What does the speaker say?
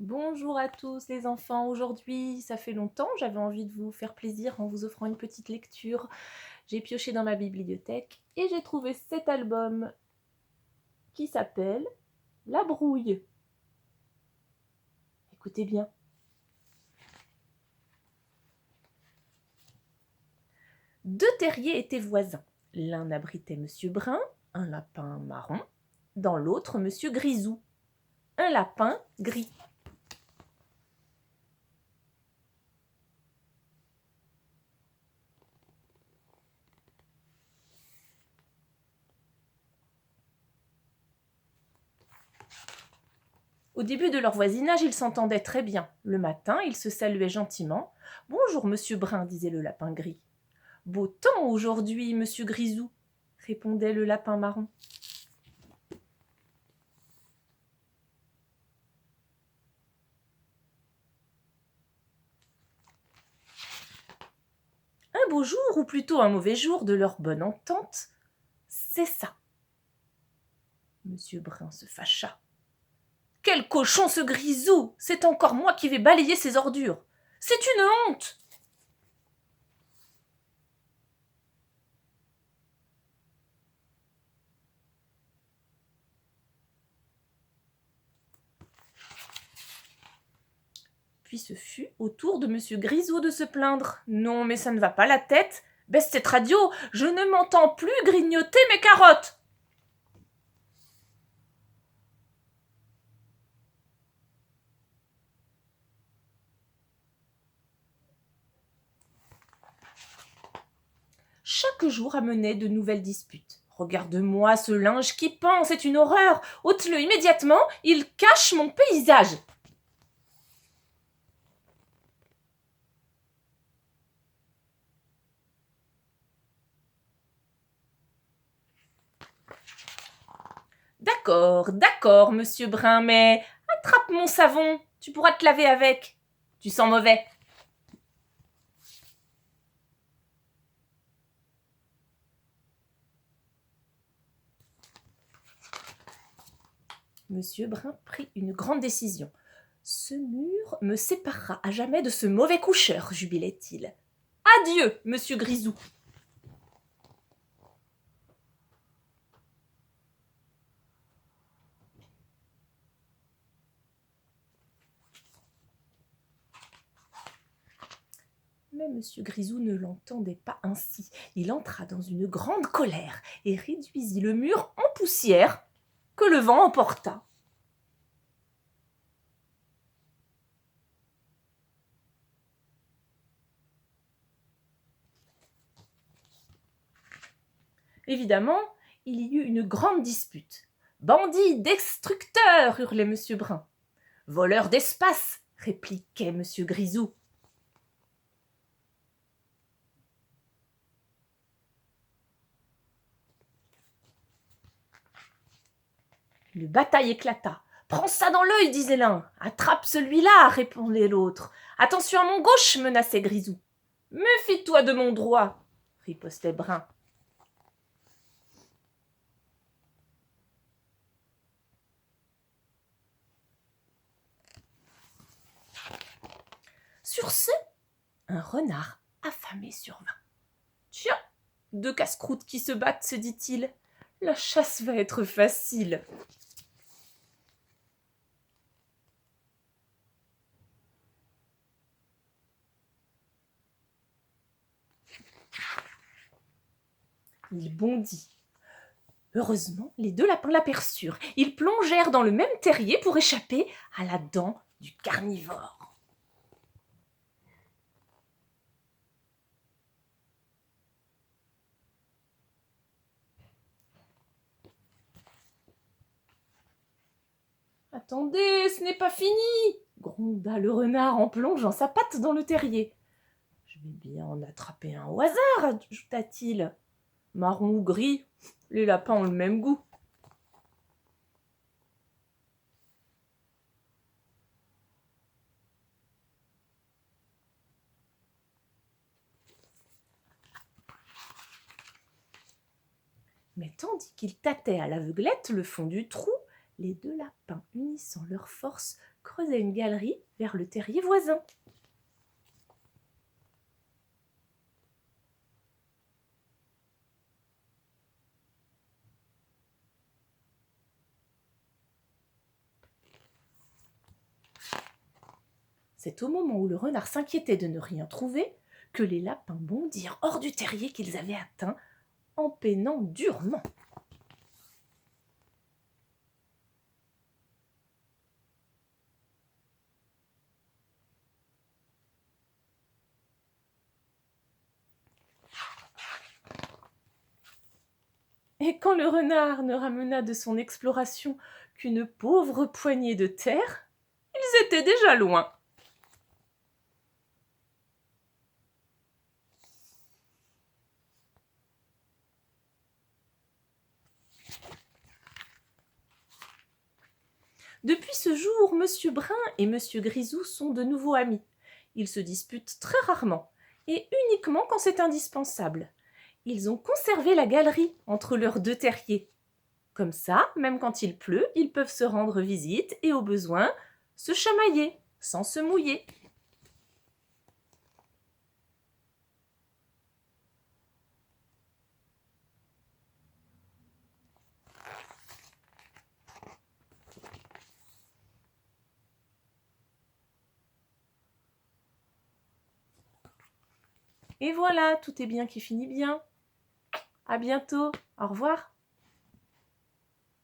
Bonjour à tous les enfants. Aujourd'hui, ça fait longtemps, j'avais envie de vous faire plaisir en vous offrant une petite lecture. J'ai pioché dans ma bibliothèque et j'ai trouvé cet album qui s'appelle La Brouille. Écoutez bien. Deux terriers étaient voisins. L'un abritait Monsieur Brun, un lapin marron, dans l'autre Monsieur Grisou, un lapin gris. Au début de leur voisinage, ils s'entendaient très bien. Le matin, ils se saluaient gentiment. « Bonjour, Monsieur Brun, disait le lapin gris. « Beau temps aujourd'hui, Monsieur Grisou, répondait le lapin marron. Un beau jour, ou plutôt un mauvais jour de leur bonne entente, c'est ça. Monsieur Brun se fâcha. Quel cochon ce Grisou! C'est encore moi qui vais balayer ses ordures. C'est une honte! Puis ce fut au tour de Monsieur Grisou de se plaindre. Non, mais ça ne va pas la tête. Baisse cette radio, je ne m'entends plus grignoter mes carottes. Chaque jour amenait de nouvelles disputes. Regarde-moi ce linge qui pend, c'est une horreur. Ôte-le immédiatement, il cache mon paysage. D'accord, d'accord, Monsieur Brun, mais attrape mon savon, tu pourras te laver avec. Tu sens mauvais. Monsieur Brun prit une grande décision. Ce mur me séparera à jamais de ce mauvais coucheur, jubilait-il. Adieu, Monsieur Grisou. Mais Monsieur Grisou ne l'entendait pas ainsi. Il entra dans une grande colère et réduisit le mur en poussière que le vent emporta. Évidemment, il y eut une grande dispute. Bandits, destructeurs, hurlait Monsieur Brun. Voleurs d'espace, répliquait Monsieur Grisou. Une bataille éclata. Prends ça dans l'œil, disait l'un. Attrape celui-là, répondait l'autre. Attention à mon gauche, menaçait Grisou. Méfie-toi de mon droit, ripostait Brun. Sur ce, un renard affamé survint. Tiens, deux casse-croûtes qui se battent, se dit-il. La chasse va être facile. Il bondit. Heureusement, les deux lapins l'aperçurent. Ils plongèrent dans le même terrier pour échapper à la dent du carnivore. Attendez, ce n'est pas fini, gronda le renard en plongeant sa patte dans le terrier. Je vais bien en attraper un au hasard, ajouta-t-il. Marron ou gris, les lapins ont le même goût. Mais tandis qu'ils tâtaient à l'aveuglette le fond du trou, les deux lapins, unissant leurs forces, creusaient une galerie vers le terrier voisin. C'est au moment où le renard s'inquiétait de ne rien trouver que les lapins bondirent hors du terrier qu'ils avaient atteint en peinant durement. Et quand le renard ne ramena de son exploration qu'une pauvre poignée de terre, ils étaient déjà loin. Depuis ce jour, Monsieur Brun et Monsieur Grisou sont de nouveau amis. Ils se disputent très rarement, et uniquement quand c'est indispensable. Ils ont conservé la galerie entre leurs deux terriers. Comme ça, même quand il pleut, ils peuvent se rendre visite et, au besoin, se chamailler sans se mouiller. Et voilà, tout est bien qui finit bien. À bientôt. Au revoir.